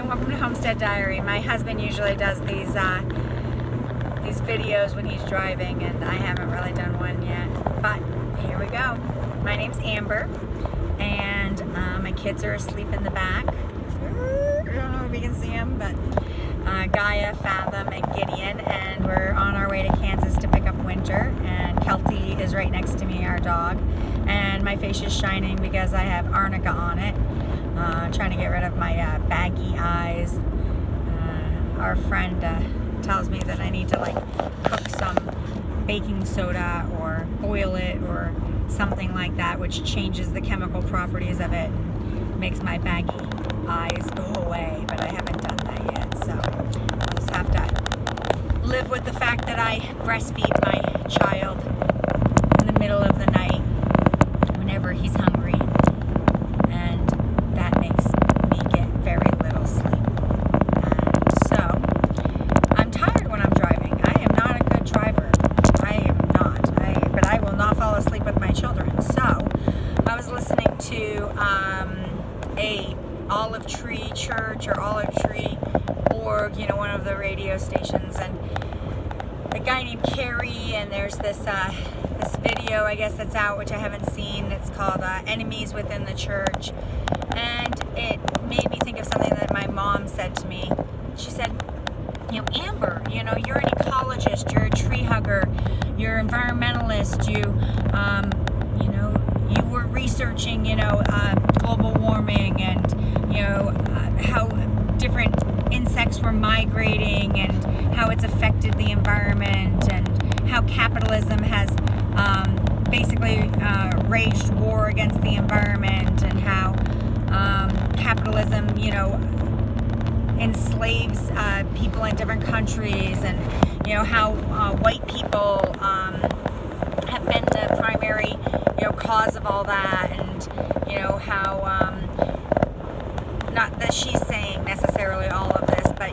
welcome to Homestead Diary. My husband usually does these videos when he's driving, and I haven't really done one yet. But here we go. My name's Amber, and my kids are asleep in the back. I don't know if you can see them, but Gaia, Fathom, and Gideon, and we're on our way to Kansas to pick up Winter. And Kelty is right next to me, our dog, and my face is shining because I have arnica on it. Trying to get rid of my baggy eyes. Our friend tells me that I need to cook some baking soda or boil it or something like that, which changes the chemical properties of it and makes my baggy eyes go away, but I haven't done that yet, so I'll just have to live with the fact that I breastfeed my child in the middle of the night whenever he's hungry, and that makes me get very little sleep. And so I'm tired when I'm driving. I am not a good driver. I am not. But I will not fall asleep with my children. So I was listening to a Olive Tree Church or Olive Tree Org, one of the radio stations, and a guy named Carrie, and there's this video, I guess, that's out, which I haven't seen. It's called Enemies Within the Church, and it made me think of something that my mom said to me. She said, Amber, you're an ecologist, you're a tree hugger, you're an environmentalist, you were researching, global warming and, how different insects were migrating and how it's affected the environment, and how capitalism has basically waged war against the environment, and how capitalism, enslaves people in different countries, and how white people have been the primary cause of all that, and how not that she's saying necessarily all of this, but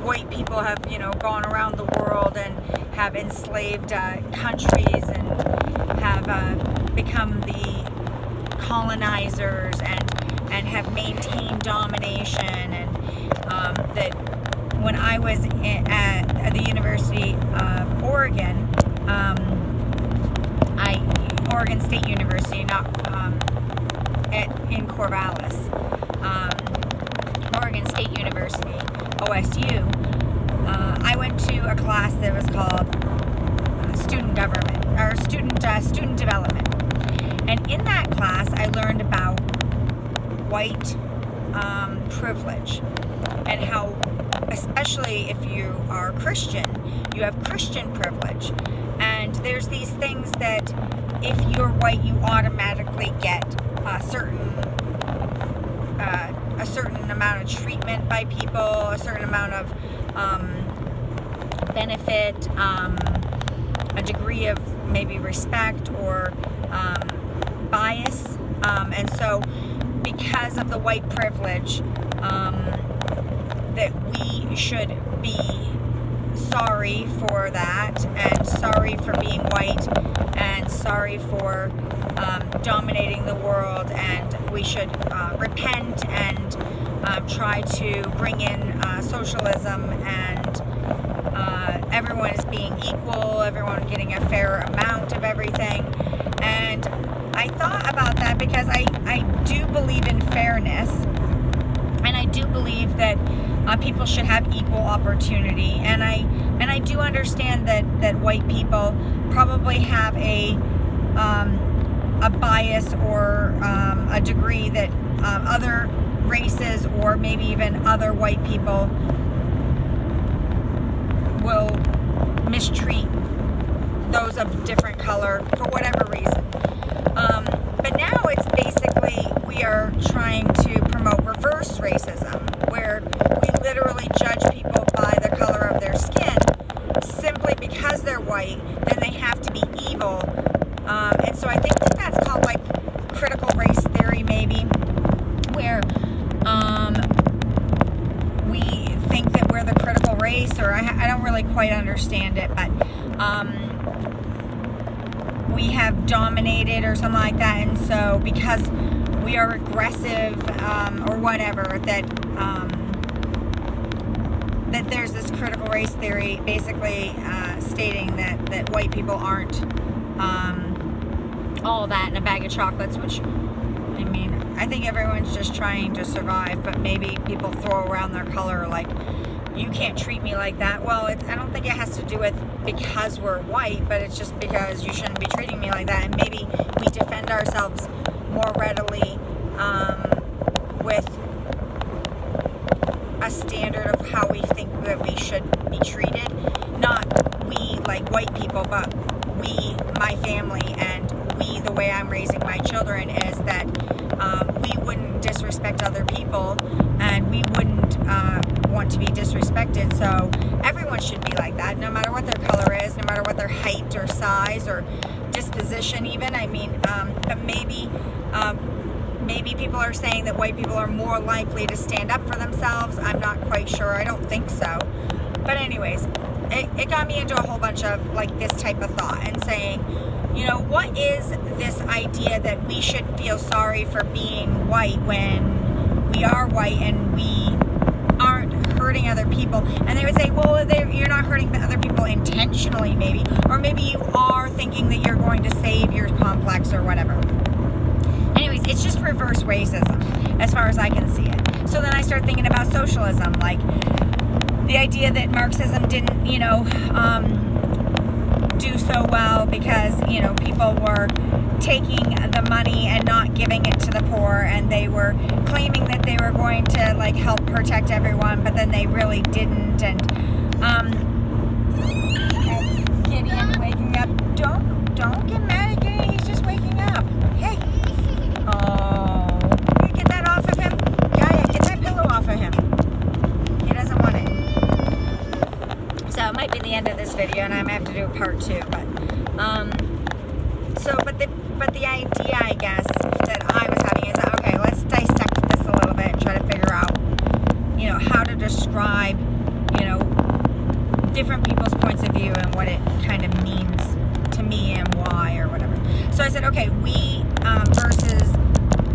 white people have gone around the world and have enslaved countries and have become the colonizers and have maintained domination, and that when I was at the University of Oregon, Oregon State University, not in Corvallis, Oregon State University, OSU, I went to a class that was called student government, or student development. And in that class, I learned about white privilege, and how, especially if you are Christian, you have Christian privilege. And there's these things that if you're white, you automatically get a certain amount of treatment by people, a certain amount of benefit, a degree of maybe respect or bias, and so because of the white privilege, that we should be sorry for that, and sorry for being white, and sorry for dominating the world, and we should repent and try to bring in socialism, and everyone is being equal, everyone getting a fair amount of everything. And I thought about that because I do believe in fairness, and I do believe that people should have equal opportunity, and I do understand that white people probably have a bias or a degree that other races, or maybe even other white people, will mistreat those of different color for whatever reason. But now it's basically, we are trying to promote reverse racism, where we literally judge people by the color of their skin simply because they're white, then they have to be evil. And so I think that's called critical race theory, maybe, where we think that we're the critical race, or I don't really quite understand it, but we have dominated or something like that, and so because we are aggressive, or whatever, that there's this critical race theory basically stating that white people aren't all that in a bag of chocolates, which, I mean, I think everyone's just trying to survive, but maybe people throw around their color like, you can't treat me like that. Well, I don't think it has to do with because we're white, but it's just because you shouldn't be treating me like that, and maybe we defend ourselves more readily with a standard of how we think that we should be treated. Not we, like white people, but we, my family, and we, the way I'm raising my children, is that we wouldn't disrespect other people, and we wouldn't want to be disrespected. So everyone should be like that, no matter what their color is, no matter what their height or size or disposition even. I mean, but maybe people are saying that white people are more likely to stand up for themselves. I'm not quite sure. I don't think so. But anyways, it got me into a whole bunch of like this type of thought and saying, you know, what is this idea that we should feel sorry for being white when we are white and we aren't hurting other people? And they would say, well, you're not hurting the other people intentionally, maybe, or maybe you are thinking that you're going to save your complex or whatever. Anyways, it's just reverse racism as far as I can see it. So then I start thinking about socialism, like the idea that Marxism didn't, you know, do so well because, you know, people were taking the money and not giving it to the poor, and they were claiming that they were going to like help protect everyone, but then they really didn't. And that's Gideon waking up. Don't get mad at Gideon, he's just waking up. Hey. Oh, you get that off of him? Gaia, get that pillow off of him. He doesn't want it. So it might be the end of this video, and I might have to do a part 2. But the idea, I guess, that I was having is that, okay, let's dissect this a little bit and try to figure out, you know, how to describe, you know, different people's points of view and what it kind of means to me and why or whatever. So I said, okay, we versus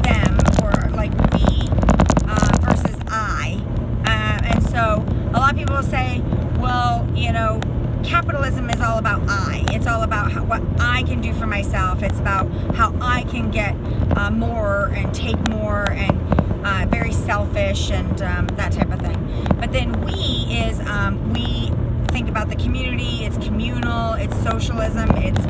them, or like we versus I. And so a lot of people will say, well, you know, capitalism is all about I. It's all about what I can do for myself. It's about how I can get more and take more, and very selfish and that type of thing. But then we is we think about the community. It's communal. It's socialism. It's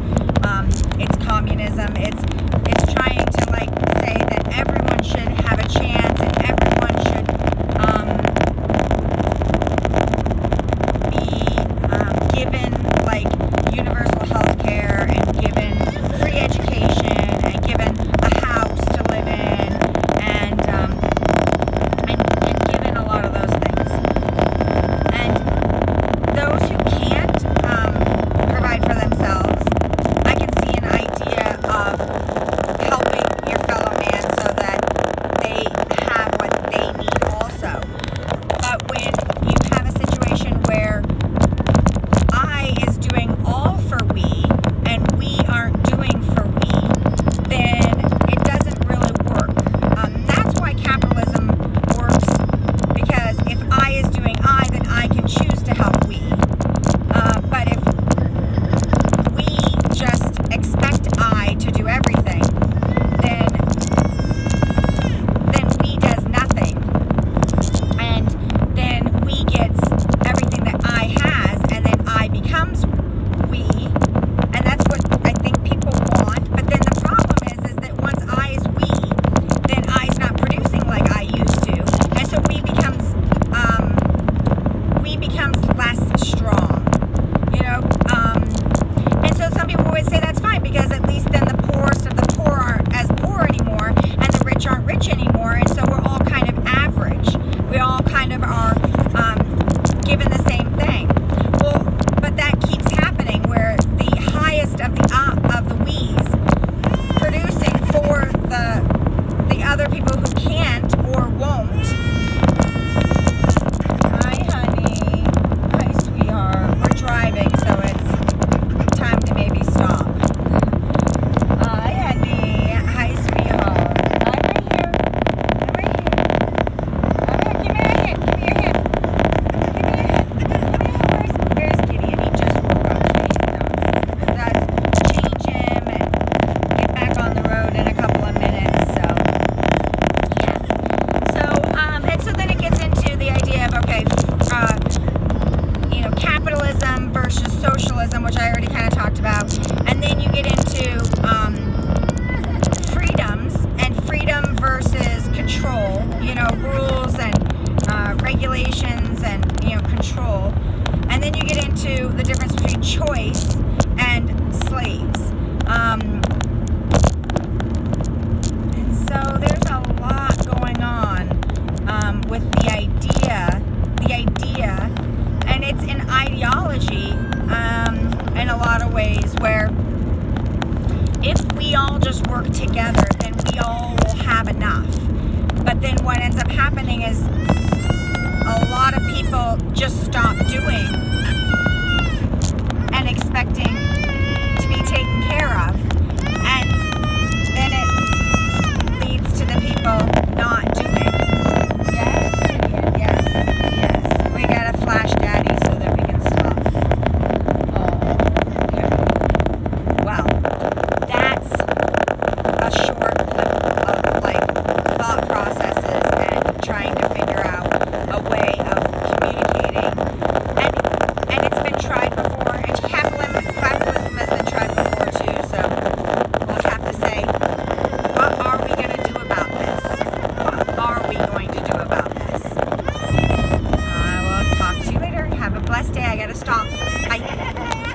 communism. It's trying to like say that everyone should have a chance and everyone should given like universal health care, and given free education, and given a house to live in, and given a lot of those things. And those who can't provide for themselves, I can see an idea of helping your fellow rules and regulations and control. And then you get into the difference between choice and slaves. And so there's a lot going on with the idea, and it's an ideology in a lot of ways where if we all just work together, then we all will have enough. But then what ends up happening is a lot of people just stop